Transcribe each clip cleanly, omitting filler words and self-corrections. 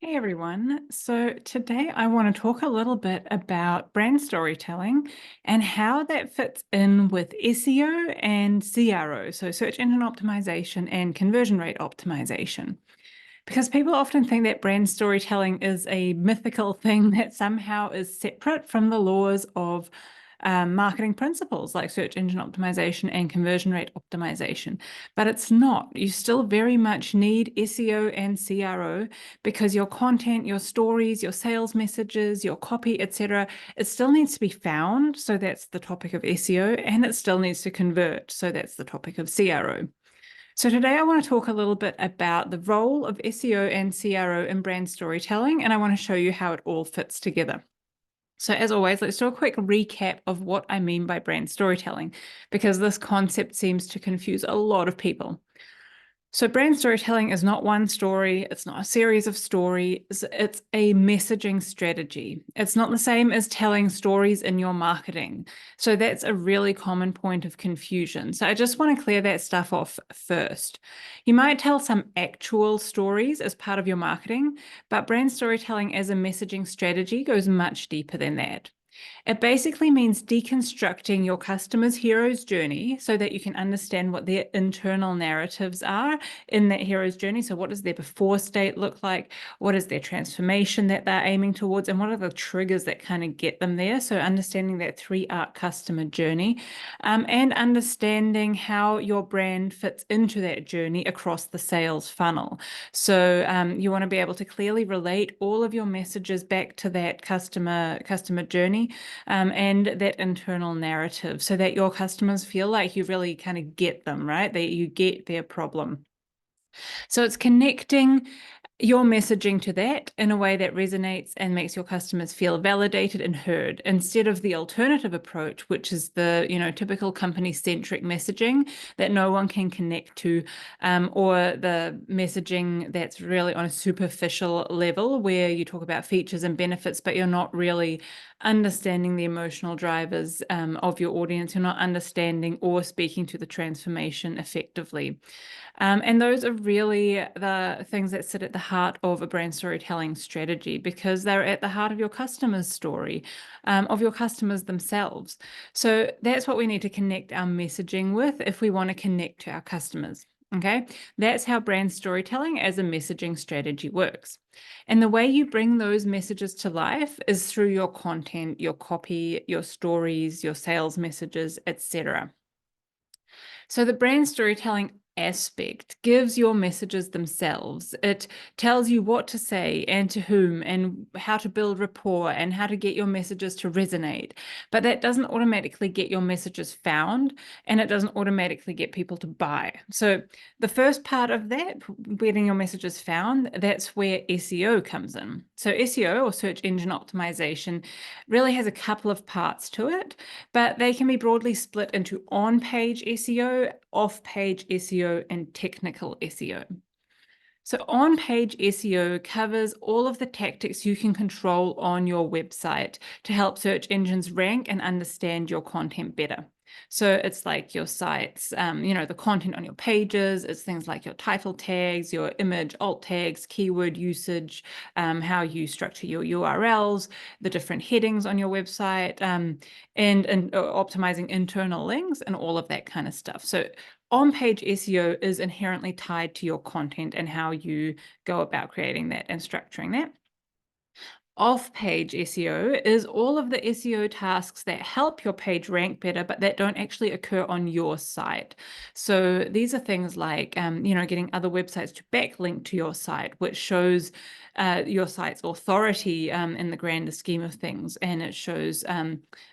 Hey everyone. So today I want to talk a little bit about brand storytelling and how that fits in with SEO and CRO, so search engine optimization and conversion rate optimization. Because people often think that brand storytelling is a mythical thing that somehow is separate from the laws of marketing principles like search engine optimization and conversion rate optimization. But it's not. You still very much need SEO and CRO because your content, your stories, your sales messages, your copy, etc., it still needs to be found. So that's the topic of SEO, and it still needs to convert. So that's the topic of CRO. So today I want to talk a little bit about the role of SEO and CRO in brand storytelling, and I want to show you how it all fits together. So as always, let's do a quick recap of what I mean by brand storytelling, because this concept seems to confuse a lot of people. So brand storytelling is not one story. It's not a series of stories. It's a messaging strategy. It's not the same as telling stories in your marketing. So that's a really common point of confusion. So I just want to clear that stuff off first. You might tell some actual stories as part of your marketing, but brand storytelling as a messaging strategy goes much deeper than that. It basically means deconstructing your customer's hero's journey so that you can understand what their internal narratives are in that hero's journey. So, what does their before state look like? What is their transformation that they're aiming towards? And what are the triggers that kind of get them there? So, understanding that 3-arc customer journey and understanding how your brand fits into that journey across the sales funnel. So, you want to be able to clearly relate all of your messages back to that customer journey and that internal narrative so that your customers feel like you really kind of get them, right? That you get their problem. So it's connecting your messaging to that in a way that resonates and makes your customers feel validated and heard instead of the alternative approach, which is the typical company-centric messaging that no one can connect to, or the messaging that's really on a superficial level where you talk about features and benefits, but you're not really understanding the emotional drivers of your audience. You're not understanding or speaking to the transformation effectively. And those are really the things that sit at the heart of a brand storytelling strategy because they're at the heart of your customer's story, of your customers themselves. So that's what we need to connect our messaging with if we want to connect to our customers. Okay, that's how brand storytelling as a messaging strategy works. And the way you bring those messages to life is through your content, your copy, your stories, your sales messages, etc. So the brand storytelling aspect gives your messages themselves. It tells you what to say and to whom and how to build rapport and how to get your messages to resonate. But that doesn't automatically get your messages found and it doesn't automatically get people to buy. So the first part of that, getting your messages found, that's where SEO comes in. So SEO or search engine optimization really has a couple of parts to it, but they can be broadly split into on-page SEO, off-page SEO, and technical SEO. So on-page SEO covers all of the tactics you can control on your website to help search engines rank and understand your content better. So it's like your sites, the content on your pages, it's things like your title tags, your image, alt tags, keyword usage, how you structure your URLs, the different headings on your website, and optimizing internal links and all of that kind of stuff. So on-page SEO is inherently tied to your content and how you go about creating that and structuring that. Off-page SEO is all of the SEO tasks that help your page rank better, but that don't actually occur on your site. So these are things like, getting other websites to backlink to your site, which shows your site's authority in the grander scheme of things. And it shows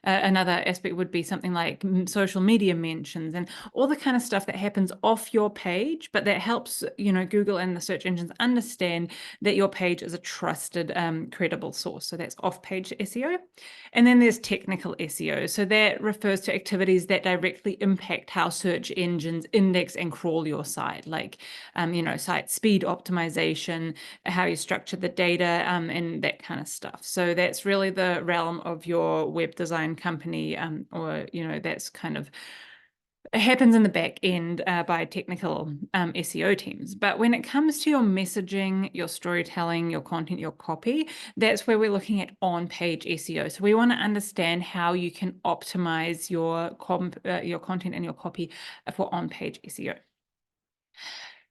another aspect would be something like social media mentions and all the kind of stuff that happens off your page, but that helps, Google and the search engines understand that your page is a trusted, credible source. So that's off-page SEO. And then there's technical SEO. So that refers to activities that directly impact how search engines index and crawl your site, like, site speed optimization, how you structure the data, and that kind of stuff. So that's really the realm of your web design company, or, that's kind of It happens in the back end by technical SEO teams. But when it comes to your messaging, your storytelling, your content, your copy, that's where we're looking at on-page SEO. So we want to understand how you can optimize your content and your copy for on-page SEO.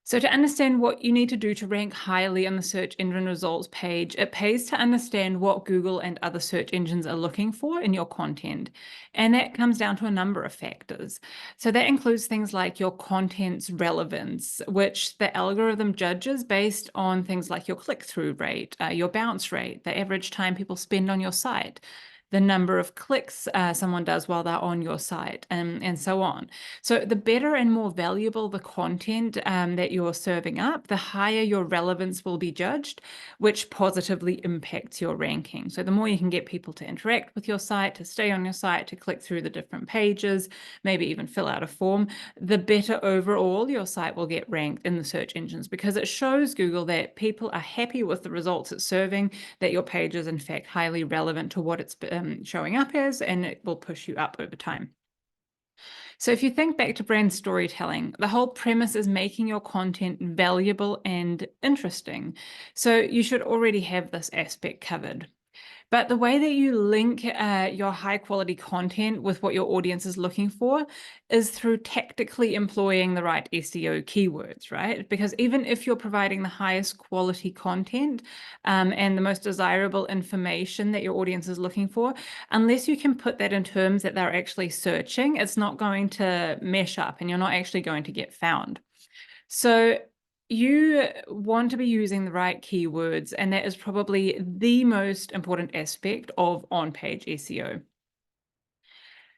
So to understand what you need to do to rank highly on the search engine results page, it pays to understand what Google and other search engines are looking for in your content. And that comes down to a number of factors. So that includes things like your content's relevance, which the algorithm judges based on things like your click-through rate, your bounce rate, the average time people spend on your site, the number of clicks someone does while they're on your site, and so on. So the better and more valuable the content that you're serving up, the higher your relevance will be judged, which positively impacts your ranking. So the more you can get people to interact with your site, to stay on your site, to click through the different pages, maybe even fill out a form, the better overall your site will get ranked in the search engines, because it shows Google that people are happy with the results it's serving, that your page is in fact highly relevant to what it's showing up as, and it will push you up over time. So if you think back to brand storytelling, the whole premise is making your content valuable and interesting. So you should already have this aspect covered. But the way that you link your high quality content with what your audience is looking for is through tactically employing the right SEO keywords, right? Because even if you're providing the highest quality content and the most desirable information that your audience is looking for, unless you can put that in terms that they're actually searching, it's not going to mesh up and you're not actually going to get found. So you want to be using the right keywords, and that is probably the most important aspect of on-page SEO.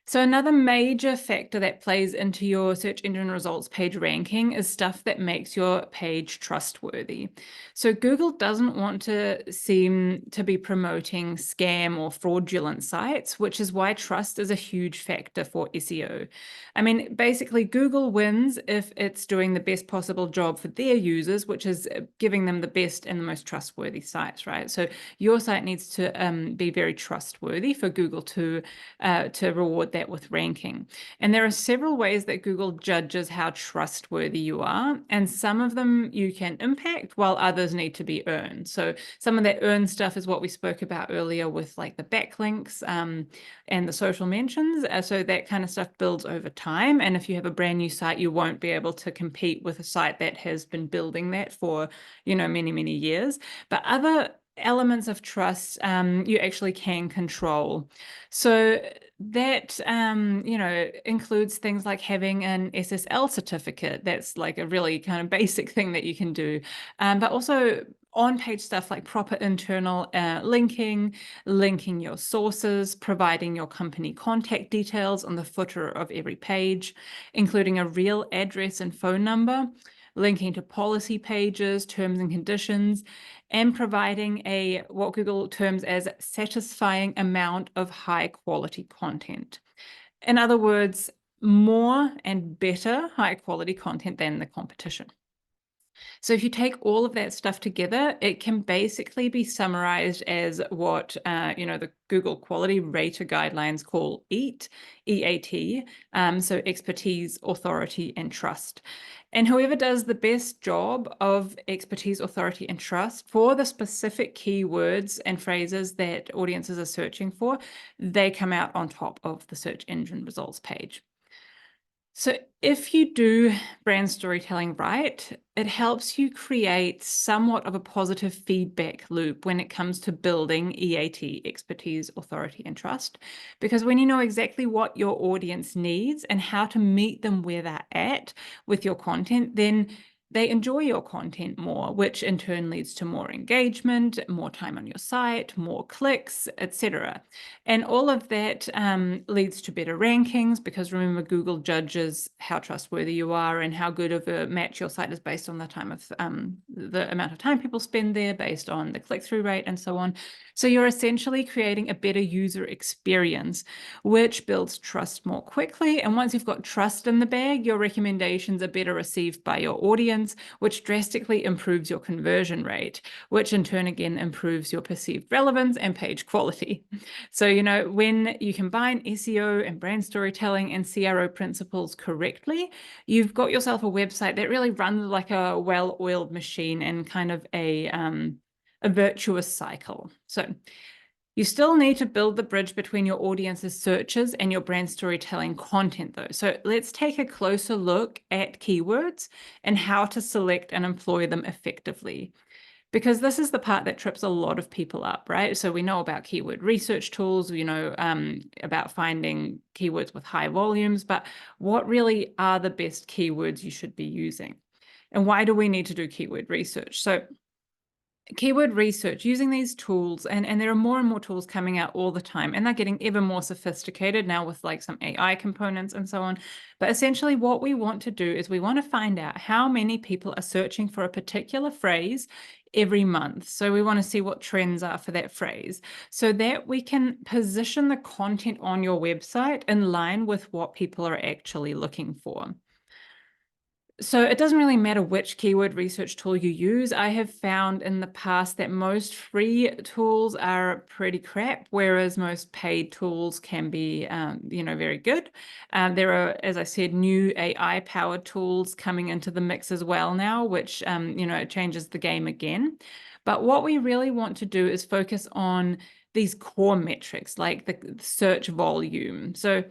So another major factor that plays into your search engine results page ranking is stuff that makes your page trustworthy. So Google doesn't want to seem to be promoting scam or fraudulent sites, which is why trust is a huge factor for SEO. I mean, basically Google wins if it's doing the best possible job for their users, which is giving them the best and the most trustworthy sites, right? So your site needs to be very trustworthy for Google to reward that with ranking. And there are several ways that Google judges how trustworthy you are, and some of them you can impact while others need to be earned. So some of that earned stuff is what we spoke about earlier with like the backlinks and the social mentions. So that kind of stuff builds over time. And if you have a brand new site, you won't be able to compete with a site that has been building that for, many, many years. But other elements of trust you actually can control. So that includes things like having an SSL certificate. That's like a really kind of basic thing that you can do, but also on-page stuff like proper internal linking your sources, providing your company contact details on the footer of every page, including a real address and phone number, linking to policy pages, terms and conditions, and providing what Google terms as satisfying amount of high quality content. In other words, more and better high quality content than the competition. So if you take all of that stuff together, it can basically be summarized as what the Google Quality Rater Guidelines call EAT, EAT, so expertise, authority, and trust. And whoever does the best job of expertise, authority, and trust for the specific keywords and phrases that audiences are searching for, they come out on top of the search engine results page. So if you do brand storytelling right, it helps you create somewhat of a positive feedback loop when it comes to building EAT, expertise, authority, and trust. Because when you know exactly what your audience needs and how to meet them where they're at with your content, then they enjoy your content more, which in turn leads to more engagement, more time on your site, more clicks, etc. And all of that leads to better rankings, because remember, Google judges how trustworthy you are, and how good of a match your site is based on the time of the amount of time people spend there, based on the click-through rate, and so on. So you're essentially creating a better user experience, which builds trust more quickly. And once you've got trust in the bag, your recommendations are better received by your audience, audience, which drastically improves your conversion rate, which in turn again improves your perceived relevance and page quality. So, you know, when you combine SEO and brand storytelling and CRO principles correctly, you've got yourself a website that really runs like a well-oiled machine and kind of a virtuous cycle. So you still need to build the bridge between your audience's searches and your brand storytelling content, though. So let's take a closer look at keywords and how to select and employ them effectively, because this is the part that trips a lot of people up, right? So we know about keyword research tools, we know about finding keywords with high volumes, but what really are the best keywords you should be using? And why do we need to do keyword research? So keyword research, using these tools, and there are more and more tools coming out all the time, and they're getting ever more sophisticated now with like some AI components and so on. But essentially what we want to do is we want to find out how many people are searching for a particular phrase every month. So we want to see what trends are for that phrase so that we can position the content on your website in line with what people are actually looking for. So it doesn't really matter which keyword research tool you use. I have found in the past that most free tools are pretty crap, whereas most paid tools can be, you know, very good. There are, as I said, new AI-powered tools coming into the mix as well now, which, you know, changes the game again. But what we really want to do is focus on these core metrics, like the search volume. So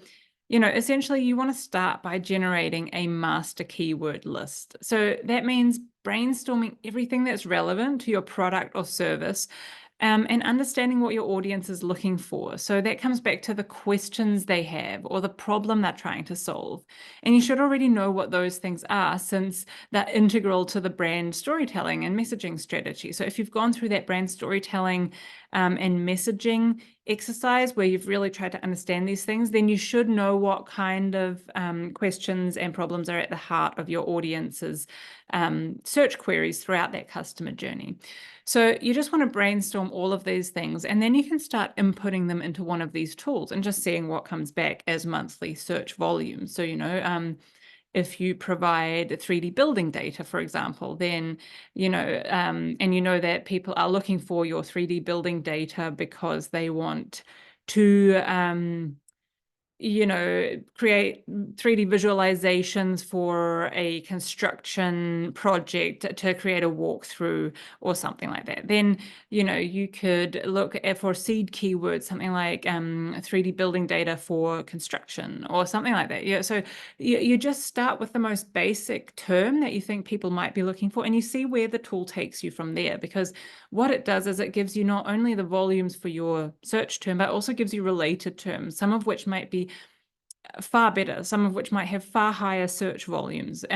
you know, essentially you want to start by generating a master keyword list. So that means brainstorming everything that's relevant to your product or service, and understanding what your audience is looking for. So that comes back to the questions they have or the problem they're trying to solve. And you should already know what those things are, since they're integral to the brand storytelling and messaging strategy. So if you've gone through that brand storytelling and messaging exercise where you've really tried to understand these things, then you should know what kind of questions and problems are at the heart of your audience's search queries throughout that customer journey. So you just want to brainstorm all of these things, and then you can start inputting them into one of these tools and just seeing what comes back as monthly search volume. So, you know, if you provide 3D building data, for example, then, you know, and you know that people are looking for your 3D building data because they want to, you know, create 3D visualizations for a construction project to create a walkthrough or something like that. Then, you know, you could look at for seed keywords, something like 3D building data for construction or something like that. Yeah, so you just start with the most basic term that you think people might be looking for, and you see where the tool takes you from there, because what it does is it gives you not only the volumes for your search term, but also gives you related terms, some of which might be far better, some of which might have far higher search volumes,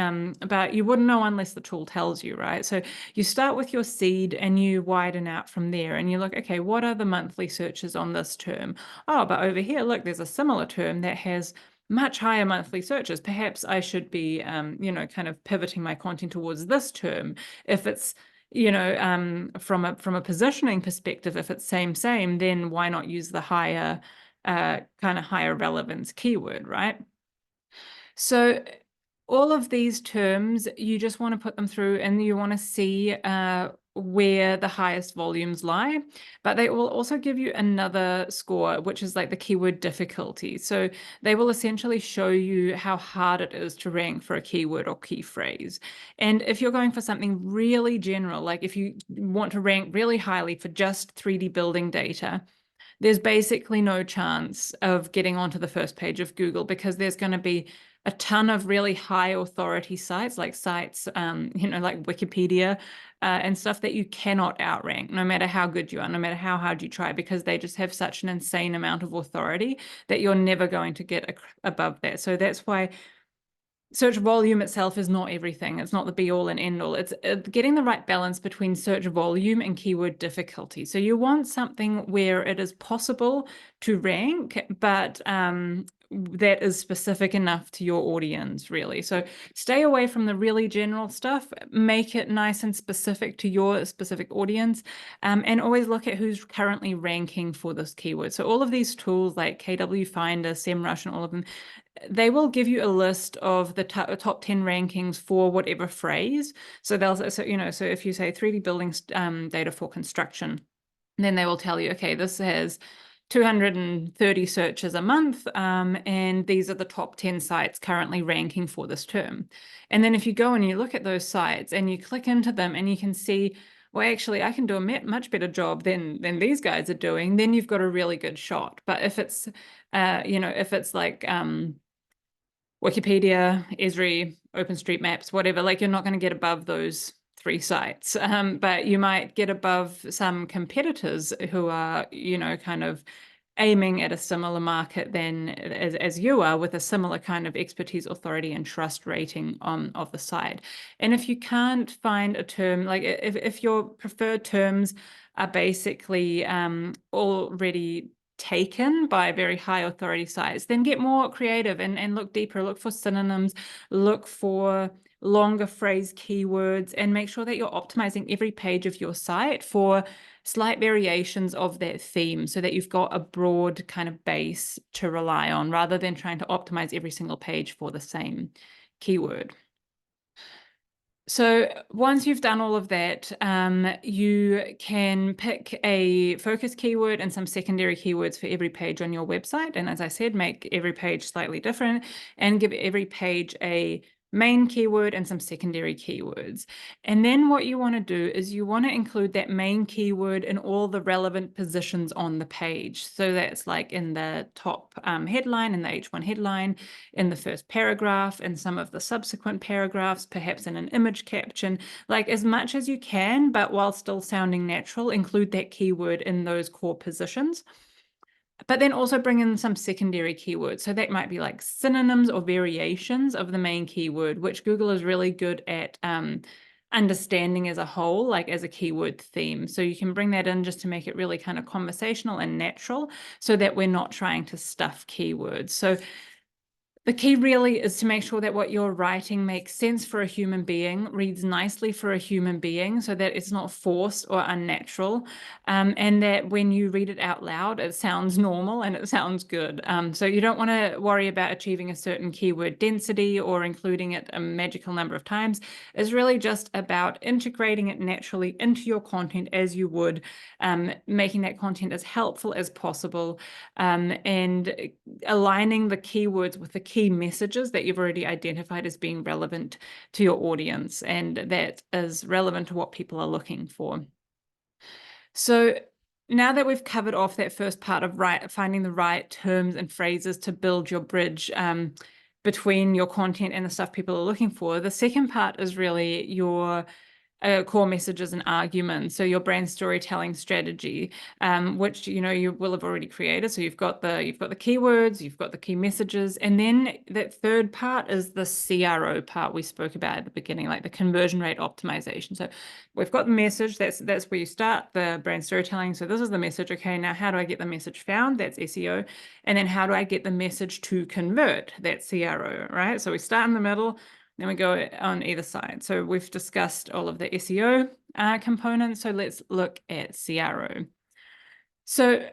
but you wouldn't know unless the tool tells you, right? So you start with your seed and you widen out from there, and you look, okay, what are the monthly searches on this term? Oh, but over here, look, there's a similar term that has much higher monthly searches. Perhaps I should be, you know, kind of pivoting my content towards this term. If it's, you know, from a positioning perspective, if it's same, then why not use the higher kind of higher relevance keyword, right? So all of these terms, you just want to put them through and you want to see where the highest volumes lie, but they will also give you another score, which is like the keyword difficulty. So they will essentially show you how hard it is to rank for a keyword or key phrase. And if you're going for something really general, like if you want to rank really highly for just 3D building data, there's basically no chance of getting onto the first page of Google, because there's going to be a ton of really high authority sites, like sites, you know, like Wikipedia and stuff that you cannot outrank, no matter how good you are, no matter how hard you try, because they just have such an insane amount of authority that you're never going to get above that. So that's why search volume itself is not everything. It's not the be all and end all. It's getting the right balance between search volume and keyword difficulty. So you want something where it is possible to rank, but that is specific enough to your audience, really. So stay away from the really general stuff, make it nice and specific to your specific audience, and always look at who's currently ranking for this keyword. So all of these tools like KW Finder, SEMrush, and all of them, they will give you a list of the top 10 rankings for whatever phrase. So so if you say 3D building data for construction, then they will tell you, okay, this has 230 searches a month, and these are the top 10 sites currently ranking for this term. And then if you go and you look at those sites and you click into them and you can see, well, actually, I can do a much better job than these guys are doing, then you've got a really good shot. But if it's, if it's like Wikipedia, Esri, OpenStreetMaps, whatever, like you're not going to get above those 3 sites, but you might get above some competitors who are, kind of aiming at a similar market than as you are, with a similar kind of expertise, authority, and trust rating of the site. And if you can't find a term, like if your preferred terms are basically already taken by very high authority sites, then get more creative and look deeper, look for synonyms, look for longer phrase keywords, and make sure that you're optimizing every page of your site for slight variations of that theme, so that you've got a broad kind of base to rely on, rather than trying to optimize every single page for the same keyword. So once you've done all of that, you can pick a focus keyword and some secondary keywords for every page on your website. And as I said, make every page slightly different and give every page a main keyword and some secondary keywords. And then what you want to do is you want to include that main keyword in all the relevant positions on the page. So that's like in the top headline, in the H1 headline, in the first paragraph, in some of the subsequent paragraphs, perhaps in an image caption, like as much as you can, but while still sounding natural, include that keyword in those core positions. But then also bring in some secondary keywords. So that might be like synonyms or variations of the main keyword, which Google is really good at understanding as a whole, like as a keyword theme. So you can bring that in just to make it really kind of conversational and natural, so that we're not trying to stuff keywords. So the key really is to make sure that what you're writing makes sense for a human being, reads nicely for a human being, so that it's not forced or unnatural, and that when you read it out loud, it sounds normal and it sounds good. So you don't want to worry about achieving a certain keyword density or including it a magical number of times. It's really just about integrating it naturally into your content as you would, making that content as helpful as possible, and aligning the keywords with the key messages that you've already identified as being relevant to your audience and that is relevant to what people are looking for. So now that we've covered off that first part of finding the right terms and phrases to build your bridge between your content and the stuff people are looking for, the second part is really your core messages and arguments. So your brand storytelling strategy, which you will have already created. So you've got the keywords, you've got the key messages, and then that third part is the CRO part we spoke about at the beginning, like the conversion rate optimization. So we've got the message. That's where you start the brand storytelling. So this is the message. Okay, now how do I get the message found? That's SEO. And then how do I get the message to convert? That's CRO, right? So we start in the middle. Then we go on either side. So we've discussed all of the SEO components. So let's look at CRO. So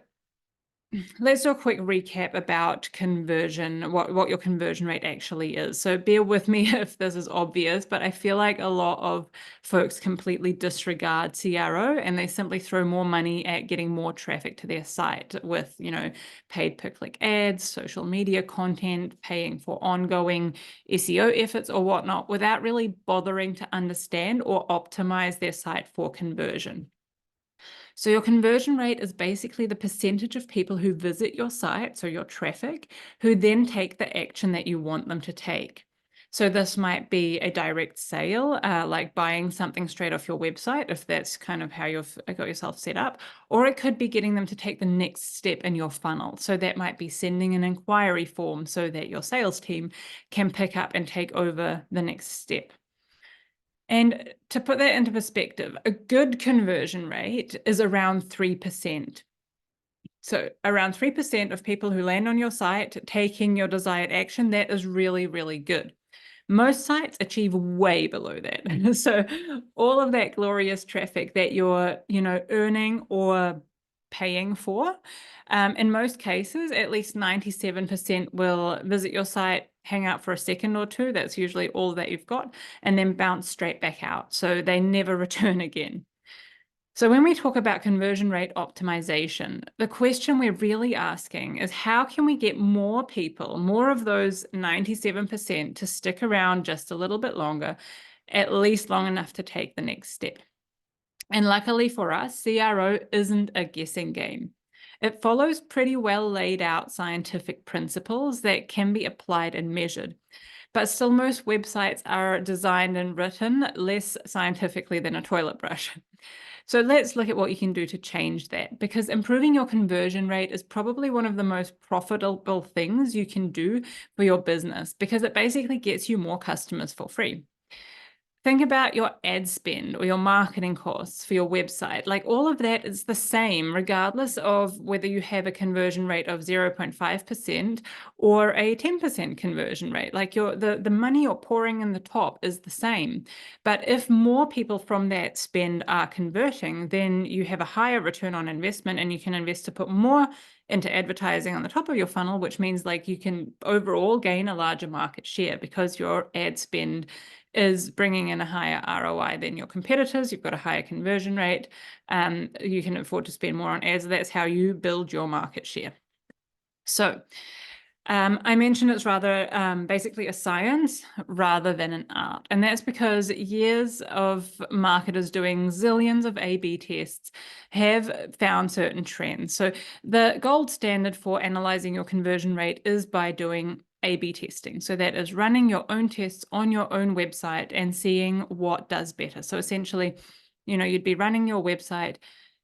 let's do a quick recap about conversion, what your conversion rate actually is. So bear with me if this is obvious, but I feel like a lot of folks completely disregard CRO and they simply throw more money at getting more traffic to their site with, paid per-click ads, social media content, paying for ongoing SEO efforts or whatnot, without really bothering to understand or optimize their site for conversion. So your conversion rate is basically the percentage of people who visit your site, so your traffic, who then take the action that you want them to take. So this might be a direct sale, like buying something straight off your website, if that's kind of how you've got yourself set up, or it could be getting them to take the next step in your funnel. So that might be sending an inquiry form so that your sales team can pick up and take over the next step. And to put that into perspective, a good conversion rate is around 3%. So around 3% of people who land on your site taking your desired action, that is really, really good. Most sites achieve way below that. So all of that glorious traffic that you're, earning or paying for, in most cases, at least 97% will visit your site, hang out for a second or two. That's usually all that you've got, and then bounce straight back out. So they never return again. So when we talk about conversion rate optimization, the question we're really asking is how can we get more people, more of those 97% to stick around just a little bit longer, at least long enough to take the next step? And luckily for us, CRO isn't a guessing game. It follows pretty well laid out scientific principles that can be applied and measured. But still, most websites are designed and written less scientifically than a toilet brush. So let's look at what you can do to change that, because improving your conversion rate is probably one of the most profitable things you can do for your business, because it basically gets you more customers for free. Think about your ad spend or your marketing costs for your website. Like all of that is the same, regardless of whether you have a conversion rate of 0.5% or a 10% conversion rate. Like the money you're pouring in the top is the same. But if more people from that spend are converting, then you have a higher return on investment, and you can invest to put more into advertising on the top of your funnel, which means like you can overall gain a larger market share because your ad spend is bringing in a higher ROI than your competitors. You've got a higher conversion rate. You can afford to spend more on ads. That's how you build your market share. So I mentioned it's rather basically a science rather than an art. And that's because years of marketers doing zillions of A/B tests have found certain trends. So the gold standard for analyzing your conversion rate is by doing A/B testing. So that is running your own tests on your own website and seeing what does better. So essentially, you'd be running your website,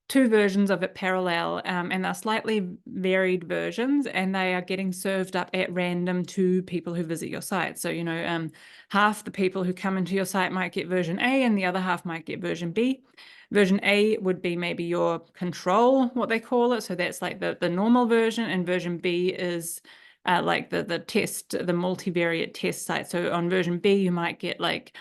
two versions of it parallel, and they're slightly varied versions, and they are getting served up at random to people who visit your site. So, half the people who come into your site might get version A and the other half might get version B. Version A would be maybe your control, what they call it. So that's like the normal version, and version B is like the test, the multivariate test site. So on version B, you might get like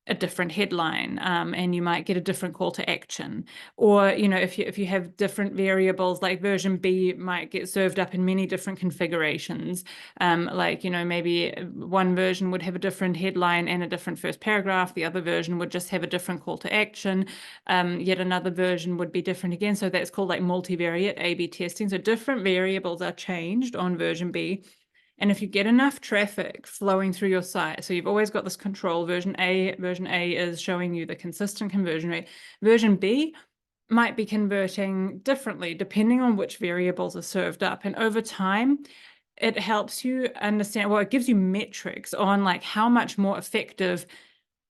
a different headline, and you might get a different call to action. Or, if you have different variables, like version B might get served up in many different configurations. Like, maybe one version would have a different headline and a different first paragraph. The other version would just have a different call to action. Yet another version would be different again. So that's called like multivariate A/B testing. So different variables are changed on version B. And if you get enough traffic flowing through your site, so you've always got this control, version A is showing you the consistent conversion rate. Version B might be converting differently depending on which variables are served up. And over time, it helps you understand, well, it gives you metrics on like how much more effective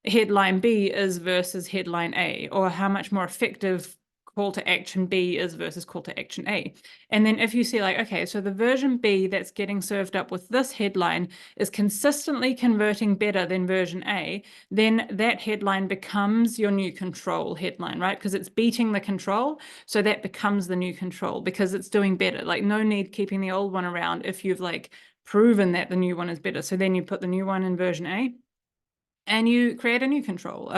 headline B is versus headline A, or how much more effective call to action B is versus call to action A. And then if you see like, okay, so the version B that's getting served up with this headline is consistently converting better than version A, then that headline becomes your new control headline, right? Because it's beating the control. So that becomes the new control because it's doing better. Like no need keeping the old one around if you've like proven that the new one is better. So then you put the new one in version A and you create a new control.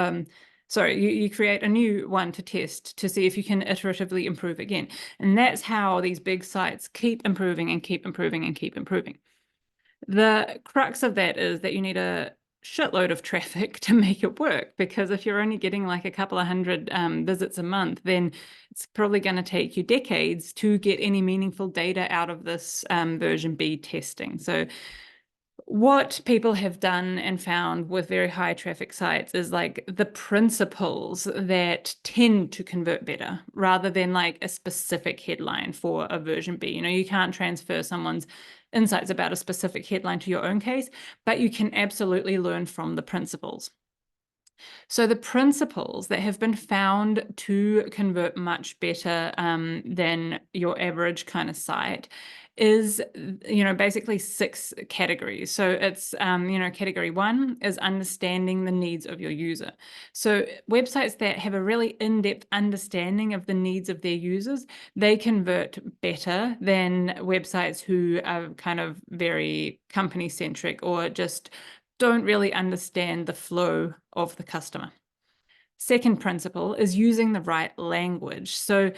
You create a new one to test to see if you can iteratively improve again. And that's how these big sites keep improving and keep improving and keep improving. The crux of that is that you need a shitload of traffic to make it work, because if you're only getting like a couple of hundred visits a month, then it's probably going to take you decades to get any meaningful data out of this version B testing. So what people have done and found with very high traffic sites is like the principles that tend to convert better rather than like a specific headline for a version B. You can't transfer someone's insights about a specific headline to your own case, but you can absolutely learn from the principles. So the principles that have been found to convert much better than your average kind of site is, basically 6 categories. So it's, category 1 is understanding the needs of your user. So websites that have a really in-depth understanding of the needs of their users, they convert better than websites who are kind of very company-centric or just don't really understand the flow of the customer. Second principle is using the right language. So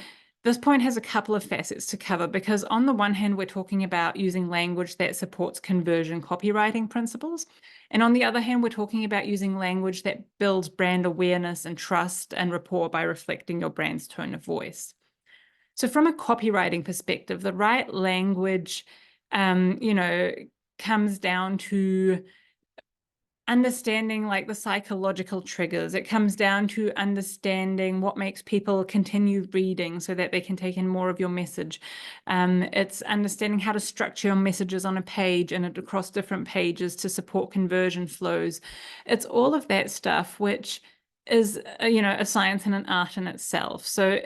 this point has a couple of facets to cover, because on the one hand, we're talking about using language that supports conversion copywriting principles. And on the other hand, we're talking about using language that builds brand awareness and trust and rapport by reflecting your brand's tone of voice. So from a copywriting perspective, the right language, comes down to understanding like the psychological triggers. It comes down to understanding what makes people continue reading so that they can take in more of your message. It's understanding how to structure your messages on a page and across different pages to support conversion flows. It's all of that stuff, which is, a science and an art in itself. So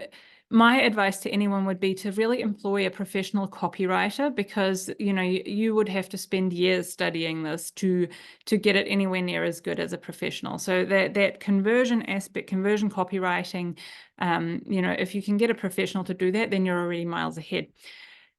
my advice to anyone would be to really employ a professional copywriter, because you would have to spend years studying this to get it anywhere near as good as a professional. So that conversion aspect, conversion copywriting, if you can get a professional to do that, then you're already miles ahead.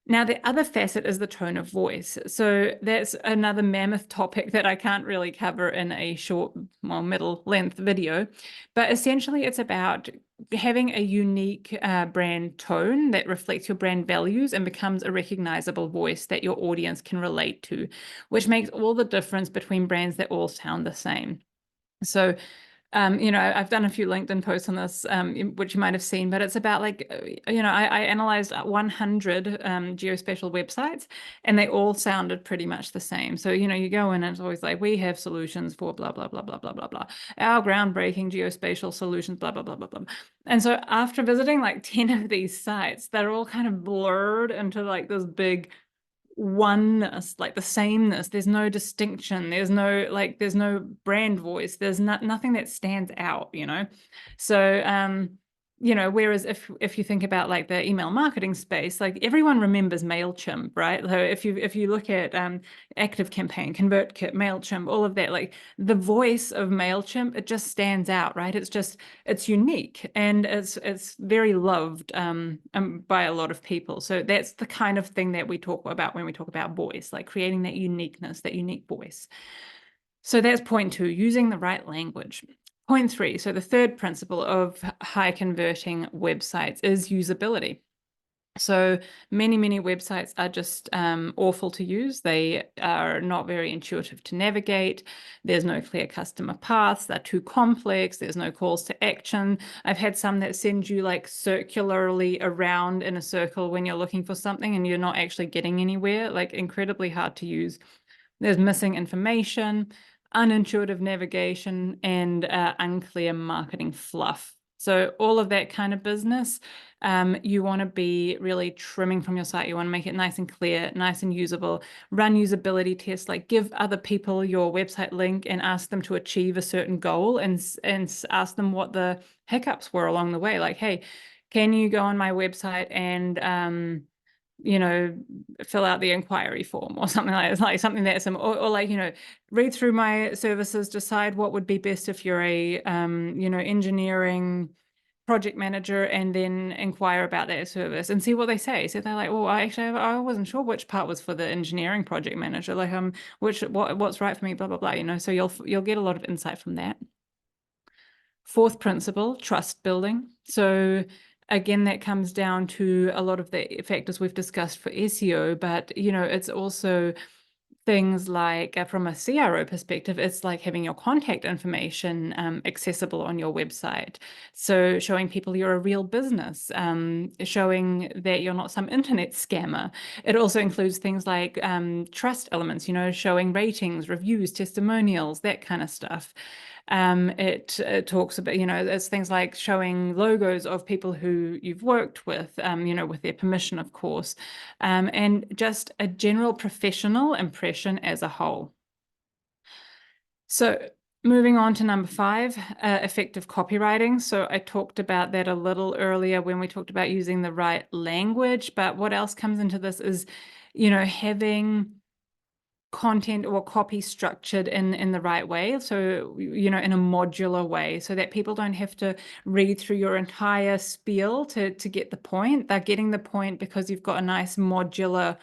Now, the other facet is the tone of voice. So that's another mammoth topic that I can't really cover in a short, middle length video. But essentially, it's about having a unique brand tone that reflects your brand values and becomes a recognizable voice that your audience can relate to, which makes all the difference between brands that all sound the same. So I've done a few LinkedIn posts on this, which you might have seen, but it's about like, I analyzed 100 geospatial websites, and they all sounded pretty much the same. So, you go in and it's always like, we have solutions for blah, blah, blah, blah, blah, blah, blah. Our groundbreaking geospatial solutions, blah, blah, blah, blah, blah. And so after visiting like 10 of these sites, they're all kind of blurred into like this big oneness, like the sameness. There's no distinction. There's no brand voice. There's nothing that stands out, So, whereas if you think about like the email marketing space, like everyone remembers MailChimp, right? So if you look at ActiveCampaign, ConvertKit, MailChimp, all of that, like the voice of MailChimp, it just stands out, right? It's unique, and it's very loved by a lot of people. So that's the kind of thing that we talk about when we talk about voice, like creating that uniqueness, that unique voice. So that's point 2, using the right language. Point 3, so the third principle of high converting websites is usability. So many websites are just awful to use. They are not very intuitive to navigate. There's no clear customer paths. They're too complex. There's no calls to action. I've had some that send you like circularly around in a circle when you're looking for something and you're not actually getting anywhere, like incredibly hard to use. There's missing information, unintuitive navigation, and unclear marketing fluff. So all of that kind of business, you want to be really trimming from your site. You want to make it nice and clear, nice and usable. Run usability tests, like give other people your website link and ask them to achieve a certain goal, and ask them what the hiccups were along the way. Like, hey, can you go on my website and fill out the inquiry form or something like something that's simple, or like, read through my services, decide what would be best if you're a, engineering project manager, and then inquire about that service and see what they say. So they're like, well, I wasn't sure which part was for the engineering project manager, like, what's right for me, blah, blah, blah, so you'll get a lot of insight from that. Fourth principle, trust building. So again, that comes down to a lot of the factors we've discussed for SEO, but it's also things like, from a CRO perspective, it's like having your contact information accessible on your website. So showing people you're a real business, showing that you're not some internet scammer. It also includes things like trust elements, showing ratings, reviews, testimonials, that kind of stuff. It talks about, it's things like showing logos of people who you've worked with, with their permission, of course, and just a general professional impression as a whole. So Moving on to number 5, effective copywriting. So I talked about that a little earlier when we talked about using the right language, but what else comes into this is, having content or copy structured in the right way. So, in a modular way, so that people don't have to read through your entire spiel to get the point. They're getting the point because you've got a nice modular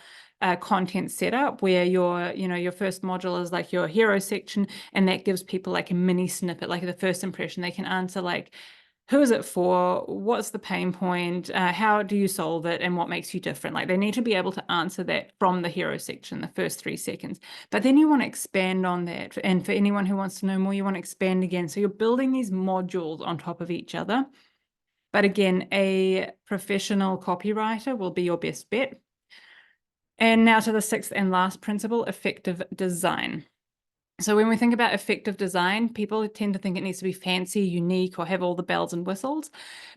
content setup where your first module is like your hero section, and that gives people like a mini snippet, like the first impression. They can answer like, who is it for? What's the pain point? How do you solve it? And what makes you different? Like, they need to be able to answer that from the hero section, the first 3 seconds. But then you want to expand on that. And for anyone who wants to know more, you want to expand again. So you're building these modules on top of each other. But again, a professional copywriter will be your best bet. And now to the 6th and last principle, effective design. So when we think about effective design, people tend to think it needs to be fancy, unique, or have all the bells and whistles.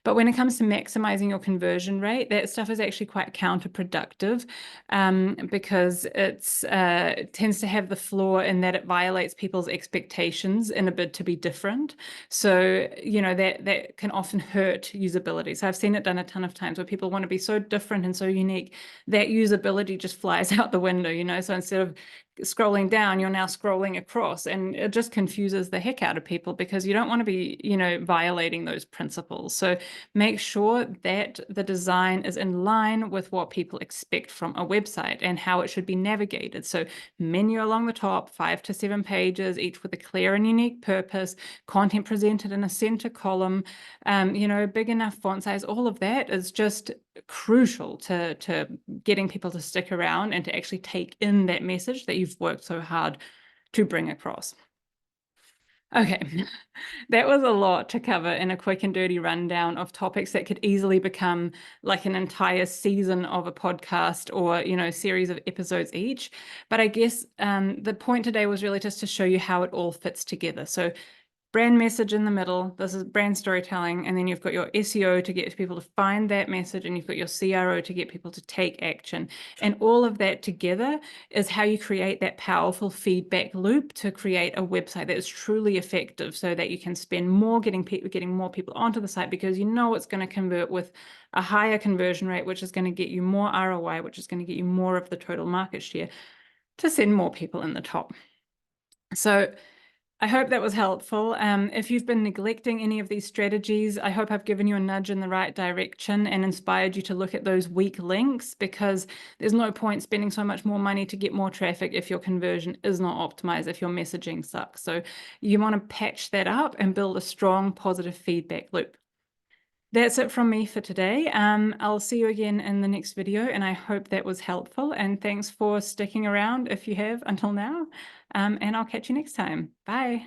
But when it comes to maximizing your conversion rate, that stuff is actually quite counterproductive, because it tends to have the flaw in that it violates people's expectations in a bid to be different. So, that can often hurt usability. So I've seen it done a ton of times where people want to be so different and so unique that usability just flies out the window, So instead of scrolling down, you're now scrolling across, and it just confuses the heck out of people because you don't want to be, violating those principles. So make sure that the design is in line with what people expect from a website and how it should be navigated. So menu along the top, 5 to 7 pages, each with a clear and unique purpose, content presented in a center column, big enough font size. All of that is just crucial to getting people to stick around and to actually take in that message that you've worked so hard to bring across. Okay, that was a lot to cover in a quick and dirty rundown of topics that could easily become like an entire season of a podcast or, series of episodes each. But I guess the point today was really just to show you how it all fits together. So brand message in the middle, this is brand storytelling, and then you've got your SEO to get people to find that message, and you've got your CRO to get people to take action. And all of that together is how you create that powerful feedback loop to create a website that is truly effective, so that you can spend more getting more people onto the site, because it's going to convert with a higher conversion rate, which is going to get you more ROI, which is going to get you more of the total market share to send more people in the top. So I hope that was helpful. If you've been neglecting any of these strategies, I hope I've given you a nudge in the right direction and inspired you to look at those weak links, because there's no point spending so much more money to get more traffic if your conversion is not optimized, if your messaging sucks. So you want to patch that up and build a strong, positive feedback loop. That's it from me for today. I'll see you again in the next video, and I hope that was helpful. And thanks for sticking around if you have until now. And I'll catch you next time. Bye.